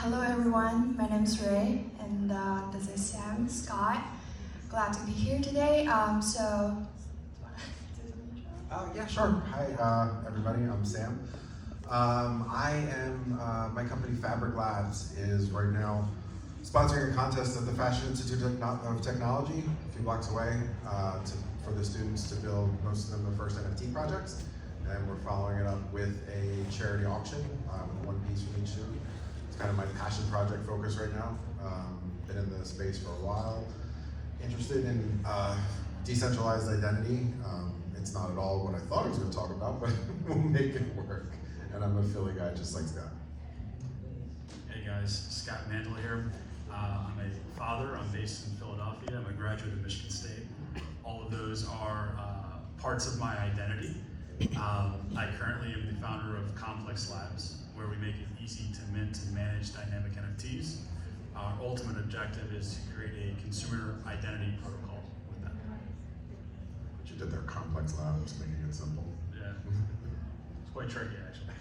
Hello everyone, my name is Ray, and this is Sam, Scott. Glad to be here today. Yeah, sure. Hi, everybody. I'm Sam. My company Fabric Labs is right now sponsoring a contest at the Fashion Institute of Technology, a few blocks away, for the students to build, most of them, the first NFT projects. And we're following it up with a charity auction, with one piece from each student. It's kind of my passion project focus right now. Been in the space for a while. Interested in decentralized identity. It's not at all what I thought I was going to talk about, but we'll make it work. And I'm a Philly guy, just like Scott. Hey guys, Scott Mandel here. I'm a father. I'm based in Philadelphia. I'm a graduate of Michigan State. All of those are parts of my identity. I currently am the founder of Complex Labs, where we make it easy to mint and manage dynamic NFTs. Our ultimate objective is to create a consumer identity protocol with that. But you did their Complex Labs, making it simple. Yeah, it's quite tricky actually.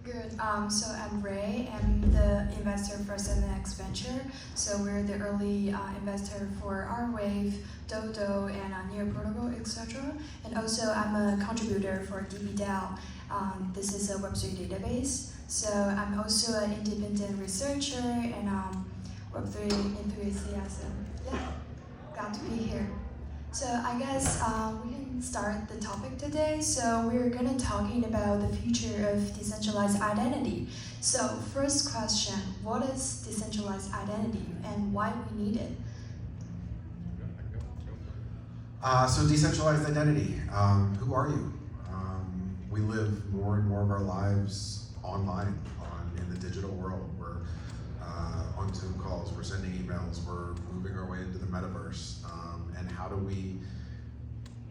Good. So I'm Ray. I'm the investor for Next Venture. So we're the early investor for our Wave, Dodo, and Near Protocol, etc. And also I'm a contributor for DBDAO. This is a Web3 database. So I'm also an independent researcher and Web3 enthusiast. Yeah, glad to be here. So I guess we can start the topic today. So we're gonna talking about the future of decentralized identity. So first question, what is decentralized identity and why we need it? So decentralized identity, who are you? We live more and more of our lives online, in the digital world. We're on Zoom calls, we're sending emails, we're moving our way into the metaverse. And how do we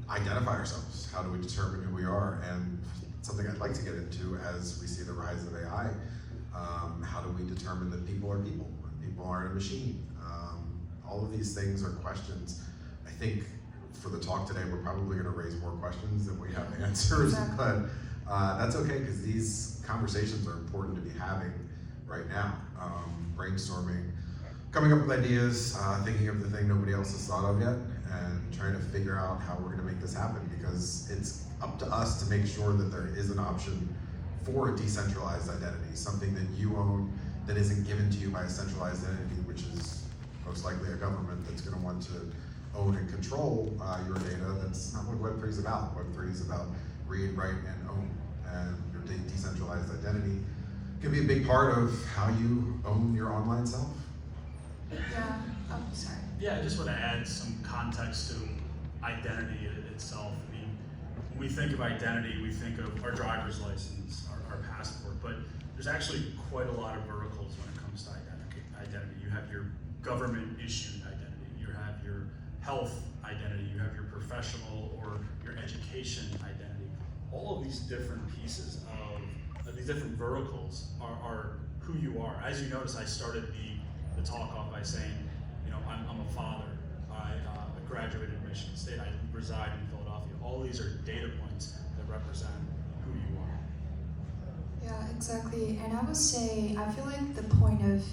identify ourselves? How do we determine who we are? And something I'd like to get into as we see the rise of AI, how do we determine that people are people and people aren't a machine? All of these things are questions. I think for the talk today, we're probably gonna raise more questions than we have answers, Exactly. but that's okay, because these conversations are important to be having right now. Brainstorming, coming up with ideas, thinking of the thing nobody else has thought of yet, and trying to figure out how we're gonna make this happen, because it's up to us to make sure that there is an option for a decentralized identity, something that you own that isn't given to you by a centralized entity, which is most likely a government that's gonna want to own and control your data. That's not what Web3 is about. Web3 is about read, write, and own. And your decentralized identity can be a big part of how you own your online self. Yeah. Oh, sorry. Yeah, I just want to add some context to identity itself. I mean, when we think of identity, we think of our driver's license, our passport, but there's actually quite a lot of verticals when it comes to identity. You have your government issued identity, you have your health identity, you have your professional or your education identity. All of these different pieces of these different verticals are who you are. As you notice, I started the talk off by saying, I'm a father. I graduated Michigan State. I reside in Philadelphia. All these are data points that represent who you are. Yeah, exactly. And I would say, I feel like the point of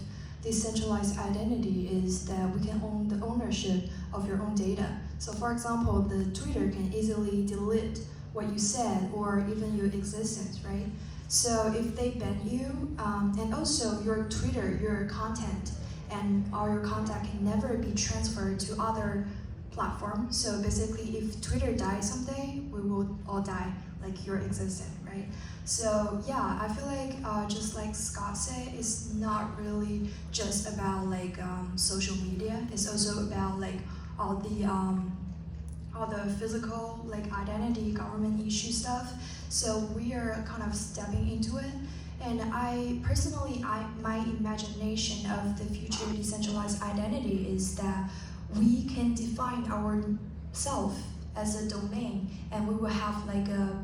decentralized identity is that we can own the ownership of your own data. So for example, the Twitter can easily delete what you said or even your existence, right? So if they ban you, and also your Twitter, your content, and all your contact can never be transferred to other platforms. So basically, if Twitter dies someday, we will all die, like your existence, right? So yeah, I feel like just like Scott said, it's not really just about like social media. It's also about like all the physical like identity, government issue stuff. So we are kind of stepping into it. And my imagination of the future decentralized identity is that we can define our self as a domain, and we will have like a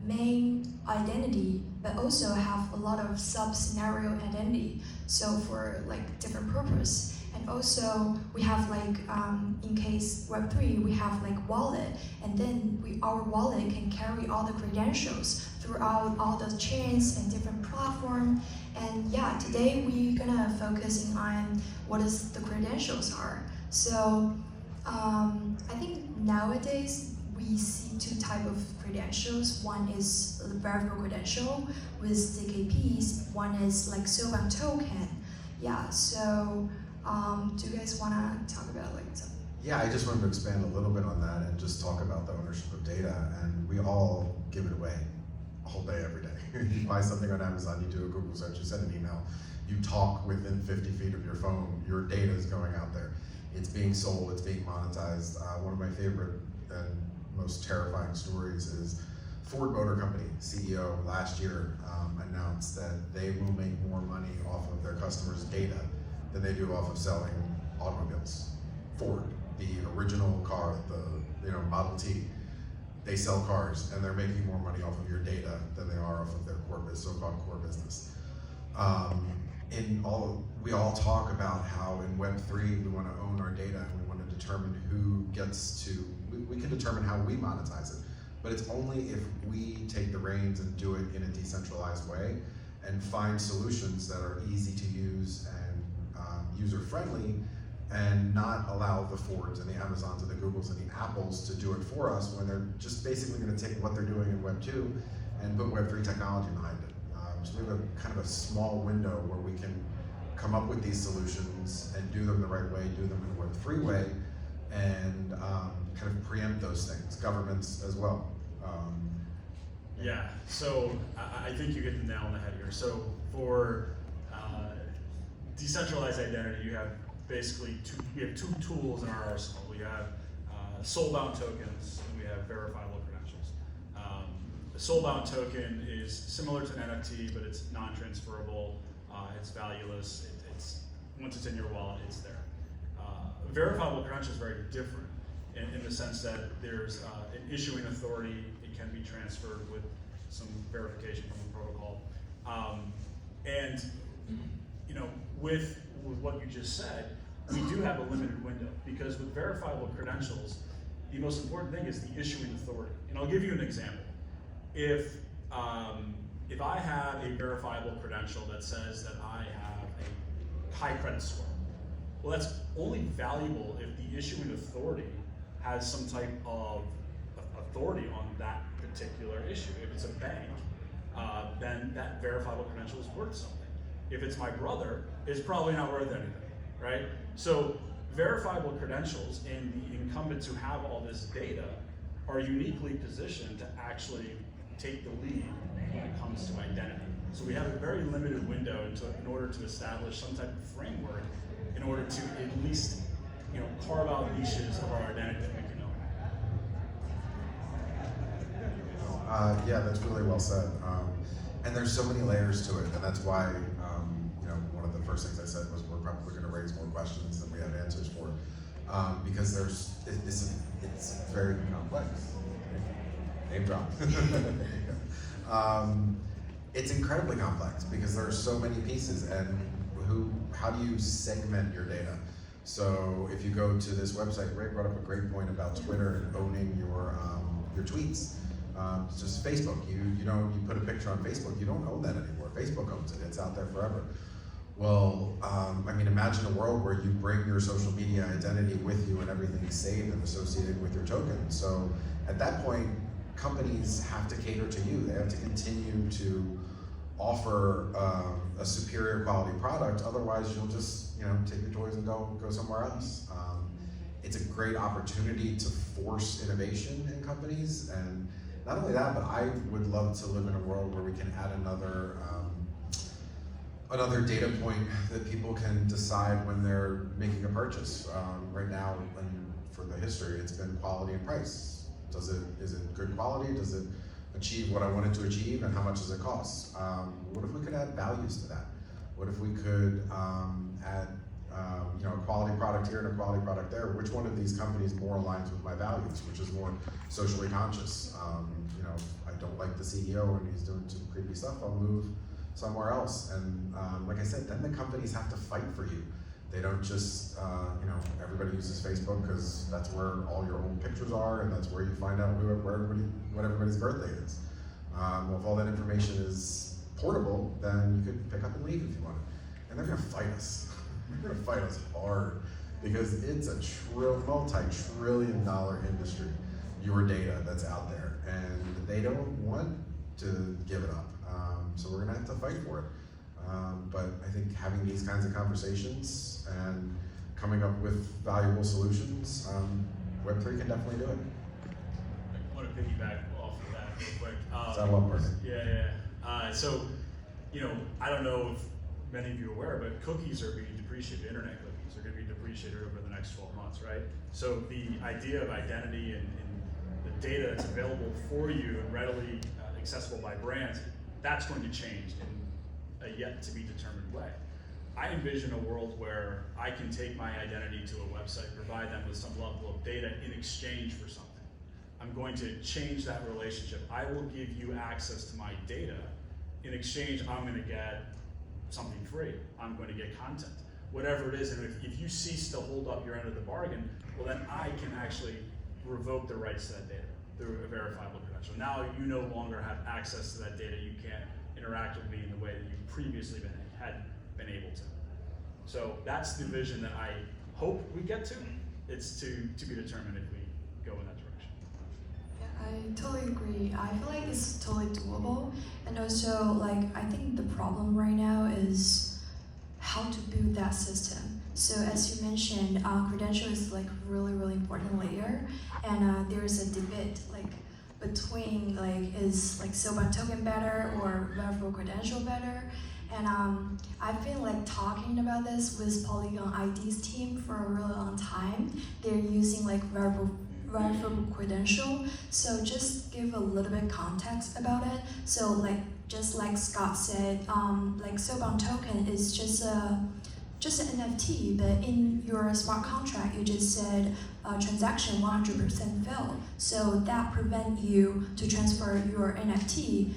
main identity, but also have a lot of sub-scenario identity. So for like different purpose. And also we have like in case Web3, we have like wallet, and then our wallet can carry all the credentials throughout all the chains and different platforms. And yeah, today we're gonna focusing on what is the credentials are. So I think nowadays we see two types of credentials. One is the verifiable credential with DKPs. One is like soulbound token. Yeah. So do you guys wanna talk about like some? Yeah, I just wanted to expand a little bit on that and just talk about the ownership of data. And we all give it away all day, every day. You buy something on Amazon, you do a Google search, you send an email, you talk within 50 feet of your phone, your data is going out there. It's being sold, it's being monetized. One of my favorite and most terrifying stories is Ford Motor Company CEO last year announced that they will make more money off of their customers' data than they do off of selling automobiles. Ford, the original car, the Model T, they sell cars and they're making more money off of your data than they are off of their so-called core business. We all talk about how in Web3 we want to own our data and we want to determine who gets to, we can determine how we monetize it, but it's only if we take the reins and do it in a decentralized way and find solutions that are easy to use and user-friendly, and not allow the Fords and the Amazons and the Googles and the Apples to do it for us when they're just basically going to take what they're doing in Web 2 and put Web 3 technology behind it. So we have a kind of a small window where we can come up with these solutions and do them the right way, do them in a Web 3 way, and kind of preempt those things, governments as well. Yeah, so I think you hit the nail on the head here. So for decentralized identity, you have basically we have two tools in our arsenal. We have soulbound tokens and we have verifiable credentials. The soulbound token is similar to an NFT, but it's non-transferable, it's valueless, it's once it's in your wallet, it's there. Verifiable credential is very different in the sense that there's an issuing authority, it can be transferred with some verification from the protocol. And with what you just said, we do have a limited window, because with verifiable credentials, the most important thing is the issuing authority. And I'll give you an example. If I have a verifiable credential that says that I have a high credit score, well, that's only valuable if the issuing authority has some type of authority on that particular issue. If it's a bank, then that verifiable credential is worth something. If it's my brother, it's probably not worth anything, right? So verifiable credentials and the incumbents who have all this data are uniquely positioned to actually take the lead when it comes to identity. So we have a very limited window in order to establish some type of framework in order to at least carve out niches of our identity that we can own. Yeah, that's really well said. And there's so many layers to it, and that's why one of the first things I said was we're probably going to raise more questions than we have answers for, because it's very complex. Name drop. It's incredibly complex because there are so many pieces, and how do you segment your data? So if you go to this website, Ray brought up a great point about Twitter and owning your tweets. Just Facebook, you put a picture on Facebook, you don't own that anymore. Facebook owns it, it's out there forever. Well, imagine a world where you bring your social media identity with you and everything's saved and associated with your token. So at that point, companies have to cater to you. They have to continue to offer a superior quality product. Otherwise, you'll just take your toys and go somewhere else. It's a great opportunity to force innovation in companies, and not only that, but I would love to live in a world where we can add another data point that people can decide when they're making a purchase. Right now, and for the history, it's been quality and price. Is it good quality? Does it achieve what I wanted to achieve, and how much does it cost? What if we could add values to that? What if we could add a quality product here and a quality product there? Which one of these companies more aligns with my values? Which is more socially conscious? I don't like the CEO and he's doing some creepy stuff, I'll move somewhere else. And like I said, then the companies have to fight for you. They don't just, everybody uses Facebook because that's where all your old pictures are, and that's where you find out what everybody's birthday is. Well, if all that information is portable, then you could pick up and leave if you wanted. And they're gonna fight us. They're gonna fight us hard because it's a multi-trillion-dollar industry, your data that's out there, and they don't want to give it up. So we're gonna have to fight for it. But I think having these kinds of conversations and coming up with valuable solutions, Web3 can definitely do it. I want to piggyback off of that real quick. Saddle up, partner. Yeah. So, I don't know if many of you are aware, but cookies are being depreciated. Internet cookies are going to be depreciated over the next 12 months, right? So the idea of identity and the data that's available for you and readily accessible by brands, that's going to change in a yet to be determined way. I envision a world where I can take my identity to a website, provide them with some level of data in exchange for something. I'm going to change that relationship. I will give you access to my data. In exchange, I'm going to get something free. I'm going to get content, whatever it is. And if you cease to hold up your end of the bargain, well, then I can actually revoke the rights to that data through a verifiable credential. Now you no longer have access to that data. You can't interact with me in the way that you previously had been able to. So that's the vision that I hope we get to. It's to be determined if we go in that direction. Yeah, I totally agree. I feel like it's totally doable. And also, I think the problem right now is how to build that system. So as you mentioned, credential is really, really important layer. And there's a debate between is Soban token better or verifiable credential better? And I've been talking about this with Polygon ID's team for a really long time. They're using verifiable credential. So just give a little bit context about it. So just like Scott said, Soban token is just an NFT, but in your smart contract, you just said transaction 100% failed. So that prevents you to transfer your NFT.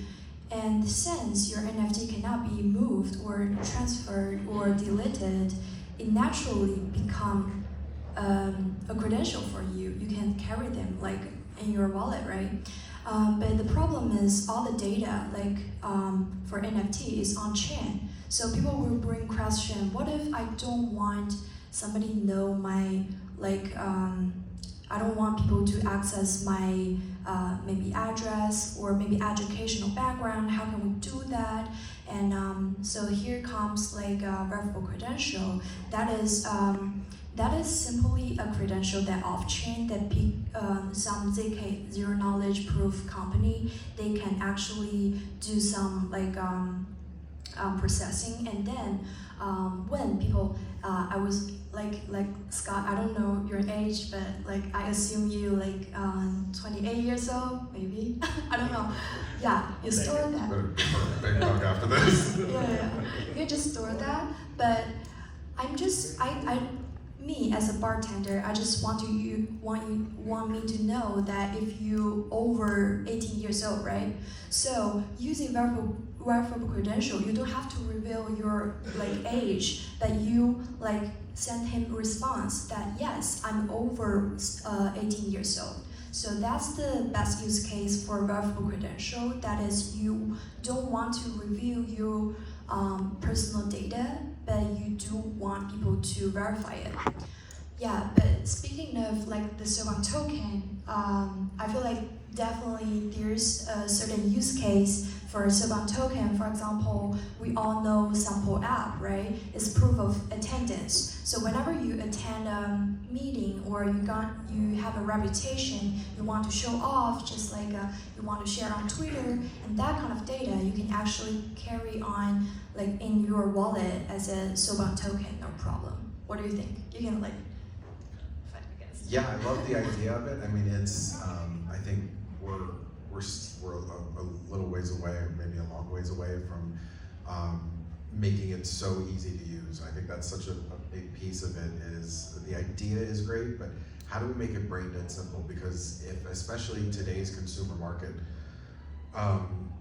And since your NFT cannot be moved or transferred or deleted, it naturally become a credential for you. You can carry them in your wallet, right? But the problem is all the data for NFT is on chain. So people will bring question, what if I don't want somebody know my I don't want people to access my maybe address or maybe educational background. How can we do that? And so here comes verifiable credential. That is simply a credential that off-chain that some ZK zero knowledge proof company, they can actually do some processing, and then when people I was like Scott, I don't know your age, but I assume you 28 years old, maybe. I don't know. Yeah, you store that. Better talk after this. Yeah, you can just store that. But me as a bartender, I just want me to know that if you over 18 years old, right? So using verifiable credential, you don't have to reveal your age, but you send him a response that yes, I'm over 18 years old. So that's the best use case for verifiable credential. That is, you don't want to reveal your personal data, but you do want people to verify it. Yeah, but speaking of the Soban token, I feel definitely there's a certain use case for Soban token. For example, we all know Sample app, right? It's proof of attendance. So whenever you attend a meeting or you have a reputation, you want to show off, just you want to share on Twitter, and that kind of data you can actually carry on in your wallet as a Soban token, no problem. What do you think? You can Yeah, I love the idea of it. I mean, it's I think we're a little ways away, or maybe a long ways away from making it so easy to use. I think that's such a big piece of it. Is the idea is great, but how do we make it brain dead simple? Because if, especially in today's consumer market,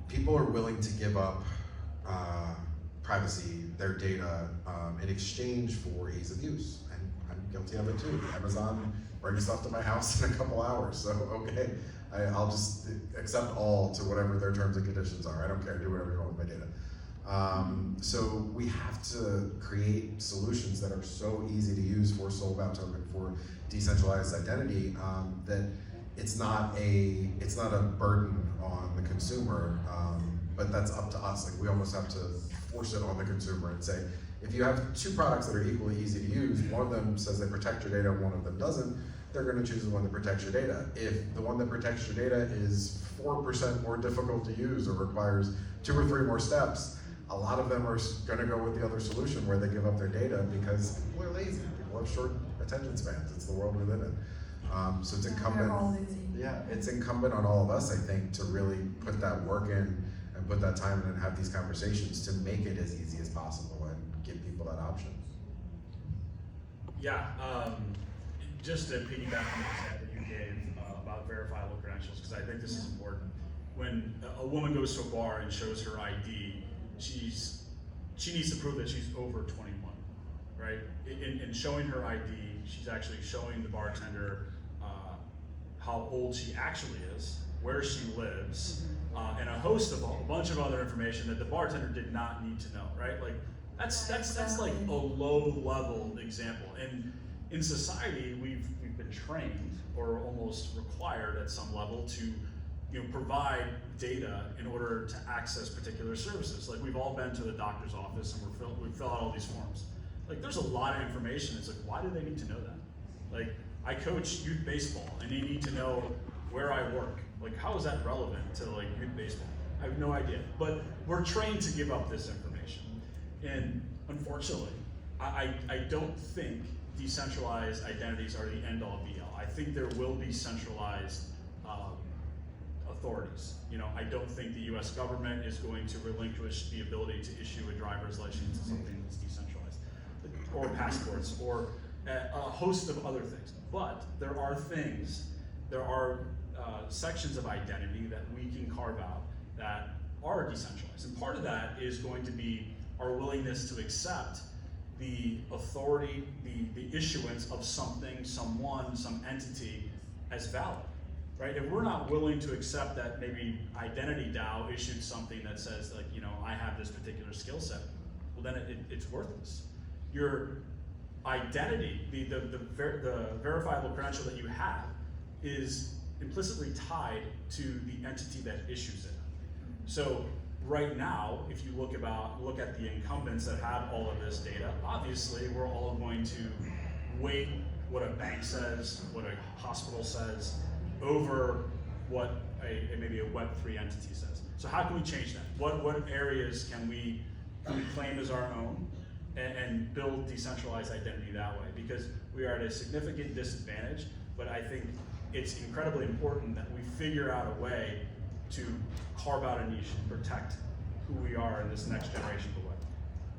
people are willing to give up privacy, their data, in exchange for ease of use. And I'm guilty of it too. Amazon brings stuff to my house in a couple hours, so okay, I'll just accept all to whatever their terms and conditions are. I don't care, do whatever you want with my data. So we have to create solutions that are so easy to use for soulbound token, for decentralized identity, that it's not a burden on the consumer, but that's up to us. Like, we almost have to force it on the consumer and say, if you have two products that are equally easy to use, one of them says they protect your data and one of them doesn't, they're going to choose the one that protects your data. If the one that protects your data is 4% more difficult to use or requires 2 or 3 more steps, a lot of them are going to go with the other solution where they give up their data because people are lazy. People have short attention spans. It's the world we live in. So it's incumbent. Yeah, it's incumbent on all of us, I think, to really put that work in and put that time in and have these conversations to make it as easy as possible and give people that option. Yeah, just to piggyback on the example you gave about verifiable credentials, because I think this is important. When a woman goes to a bar and shows her ID, she needs to prove that she's over 21, right? In showing her ID, she's actually showing the bartender how old she actually is, where she lives, and a bunch of other information that the bartender did not need to know, right? Like that's like a low level example. And in society, we've been trained or almost required at some level to provide data in order to access particular services. Like, we've all been to the doctor's office and we fill out all these forms. Like, there's a lot of information. It's like, why do they need to know that? Like, I coach youth baseball and they need to know where I work. Like, how is that relevant to like youth baseball? I have no idea. But we're trained to give up this information. And unfortunately, I don't think decentralized identities are the end all be all. I think there will be centralized authorities. I don't think the US government is going to relinquish the ability to issue a driver's license to something that's decentralized, or passports, or a host of other things. But there are sections of identity that we can carve out that are decentralized. And part of that is going to be our willingness to accept the authority, the issuance of something, someone, some entity as valid. Right? If we're not willing to accept that maybe Identity DAO issued something that says, like, I have this particular skill set, well, then it's worthless. Your identity, the verifiable credential that you have, is implicitly tied to the entity that issues it. So right now, if you look at the incumbents that have all of this data, obviously we're all going to weight what a bank says, what a hospital says, over what maybe a Web3 entity says. So how can we change that? What areas can we claim as our own and build decentralized identity that way? Because we are at a significant disadvantage, but I think it's incredibly important that we figure out a way to carve out a niche and protect who we are in this next generation of the web.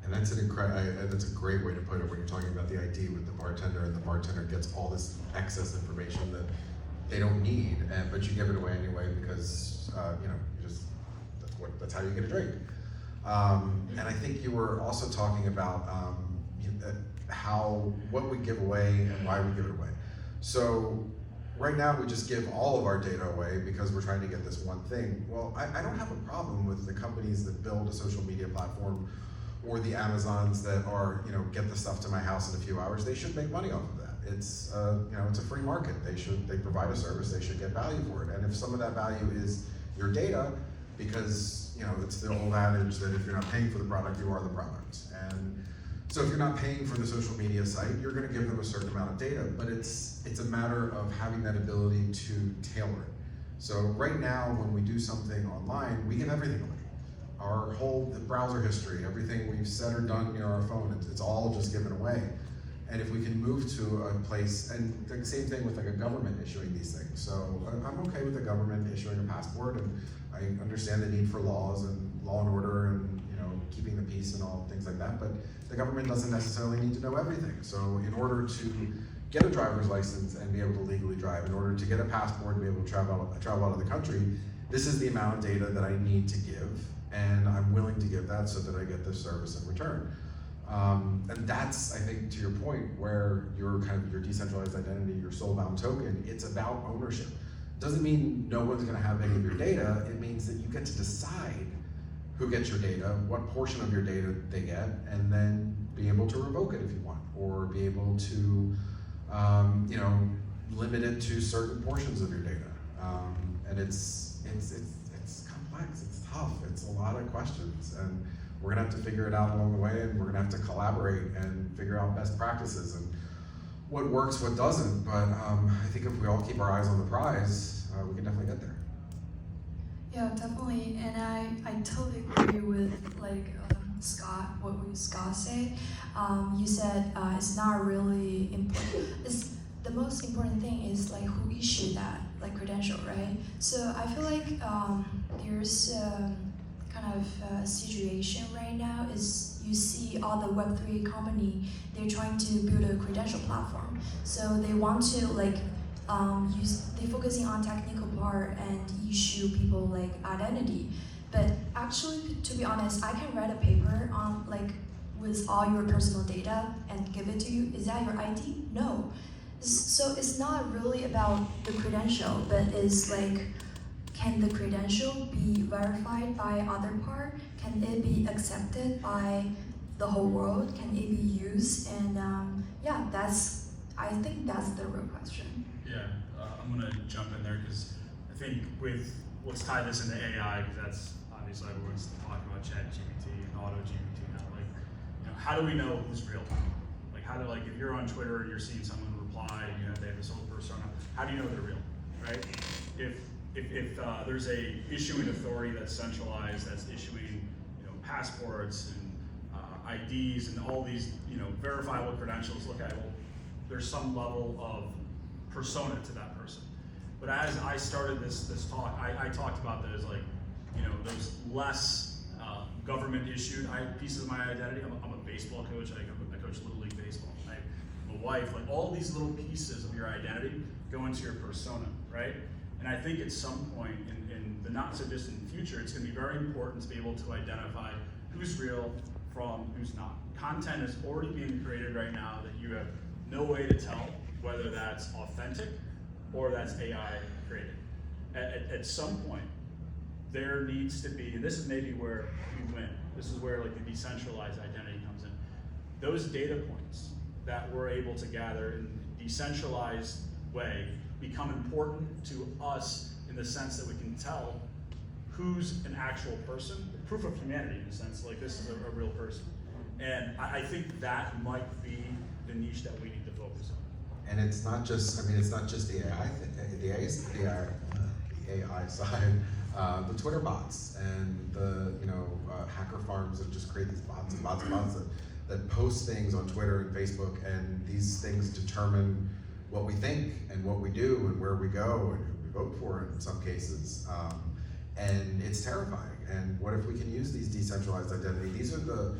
And that's that's a great way to put it when you're talking about the ID with the bartender, and the bartender gets all this excess information that they don't need, but you give it away anyway because that's how you get a drink. And I think you were also talking about what we give away and why we give it away. So right now we just give all of our data away because we're trying to get this one thing. Well, I don't have a problem with the companies that build a social media platform or the Amazons that are get the stuff to my house in a few hours. They should make money off of that. It's it's a free market. They provide a service. They should get value for it. And if some of that value is your data, because it's the old adage that if you're not paying for the product, you are the product. And so if you're not paying for the social media site, you're going to give them a certain amount of data. But it's a matter of having that ability to tailor it. So right now, when we do something online, we give everything away. Our whole browser history, everything we've said or done near our phone, it's all just given away. And if we can move to a place, and the same thing with like a government issuing these things. So I'm okay with the government issuing a passport, and I understand the need for laws and law and order and keeping the peace and all things like that, but the government doesn't necessarily need to know everything. So in order to get a driver's license and be able to legally drive, in order to get a passport and be able to travel out of the country, this is the amount of data that I need to give, and I'm willing to give that so that I get this service in return. And that's, I think, to your point, where your decentralized identity, your soul-bound token, it's about ownership. Doesn't mean no one's going to have any of your data. It means that you get to decide who gets your data, what portion of your data they get, and then be able to revoke it if you want, or be able to, limit it to certain portions of your data. And it's complex. It's tough. It's a lot of questions, and we're gonna have to figure it out along the way, and we're gonna have to collaborate and figure out best practices and what works, what doesn't. But I think if we all keep our eyes on the prize, we can definitely get there. Yeah, definitely, and I totally agree with Scott, what Scott said. You said it's not really important. The most important thing is who issued that credential, right? So I feel like there's kind of a situation right now is you see all the Web3 company, they're trying to build a credential platform. So they want to they're focusing on technical part and issue people identity. But actually, to be honest, I can write a paper on with all your personal data and give it to you. Is that your ID? No. So it's not really about the credential, but it's can the credential be verified by other part? Can it be accepted by the whole world? Can it be used? And I think that's the real question. Yeah, I'm gonna jump in there because I think let's tie this into AI, because that's obviously everyone's talking about ChatGPT and AutoGPT now. How do we know who's real? If you're on Twitter and you're seeing someone reply, they have this whole persona, how do you know they're real, right? If there's a issuing authority that's centralized, that's issuing, passports and IDs and all these, verifiable credentials, there's some level of persona to that person. But as I started this talk, I talked about those those less government issued pieces of my identity. I'm a baseball coach. I coach Little League baseball. I'm a wife. All these little pieces of your identity go into your persona, right? And I think at some point in the not so distant future, it's going to be very important to be able to identify who's real from who's not. Content is already being created right now that you have no way to tell whether that's authentic or that's AI created. At some point, there needs to be, and this is maybe where we win, this is where the decentralized identity comes in. Those data points that we're able to gather in a decentralized way become important to us in the sense that we can tell who's an actual person, proof of humanity in the sense this is a real person. And I think that might be the niche that we need to focus on. And it's not just the AI side, the Twitter bots and the hacker farms that just create these bots and bots that post things on Twitter and Facebook, and these things determine what we think and what we do and where we go and who we vote for in some cases. And it's terrifying. And what if we can use these decentralized identity? These are the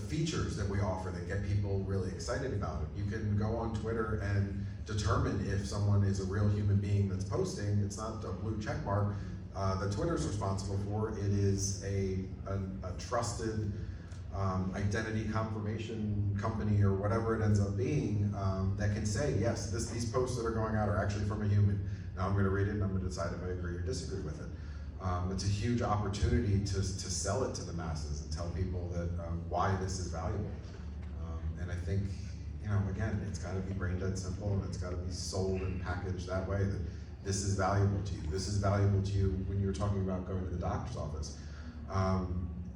features that we offer that get people really excited about it. You can go on Twitter and determine if someone is a real human being that's posting. It's not a blue check mark that Twitter's responsible for. It is a trusted identity confirmation company or whatever it ends up being that can say, yes, these posts that are going out are actually from a human. Now I'm going to read it and I'm going to decide if I agree or disagree with it. It's a huge opportunity to sell it to the masses and tell people that why this is valuable. And I think, again, it's got to be brain dead simple, and it's got to be sold and packaged that way, that this is valuable to you. This is valuable to you when you're talking about going to the doctor's office.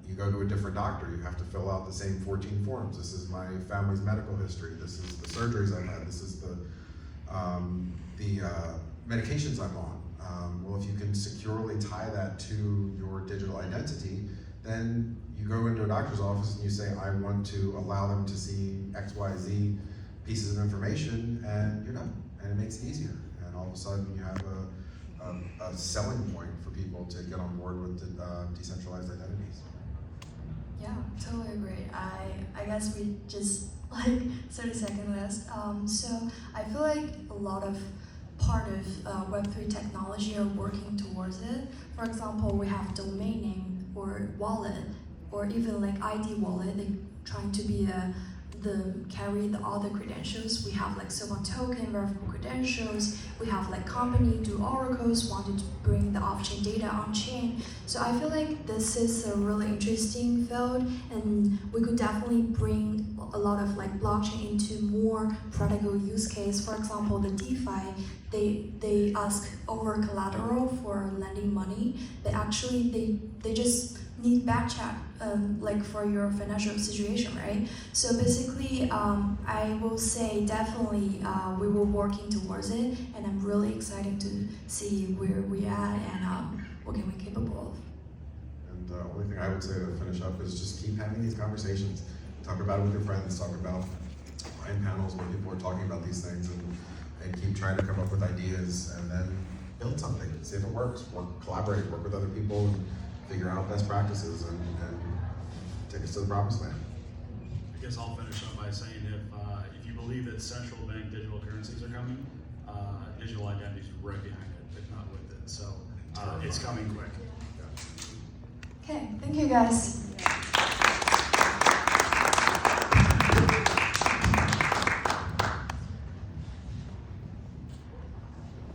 You go to a different doctor, you have to fill out the same 14 forms. This is my family's medical history. This is the surgeries I've had. This is the medications I'm on. Well, if you can securely tie that to your digital identity, then you go into a doctor's office and you say, I want to allow them to see XYZ pieces of information, and you're done. And it makes it easier. And all of a sudden you have a selling point for people to get on board with decentralized identities. Yeah, totally agree. I guess we just 30 seconds left. So I feel like a lot of part of Web3 technology are working towards it. For example, we have domain name or wallet, or even like ID wallet. They trying to be carry the other credentials. We have like Silver token, verifiable credentials. We have like company do oracles, wanted to bring the off-chain data on-chain. So I feel like this is a really interesting field, and we could definitely bring a lot of like blockchain into more practical use case. For example, the DeFi, they ask over collateral for lending money, but actually they just need back check like for your financial situation, right? So basically, I will say definitely we were working towards it, and I'm really excited to see where we at and what can we capable of. And the only thing I would say to finish up is just keep having these conversations. Talk about it with your friends, talk about find panels where people are talking about these things, and keep trying to come up with ideas, and then build something, see if it works, collaborate, work with other people, and figure out best practices, and take us to the promised land. I guess I'll finish up by saying if you believe that central bank digital currencies are coming, digital identity is right behind it, if not with it. So it's coming quick. Okay, thank you guys.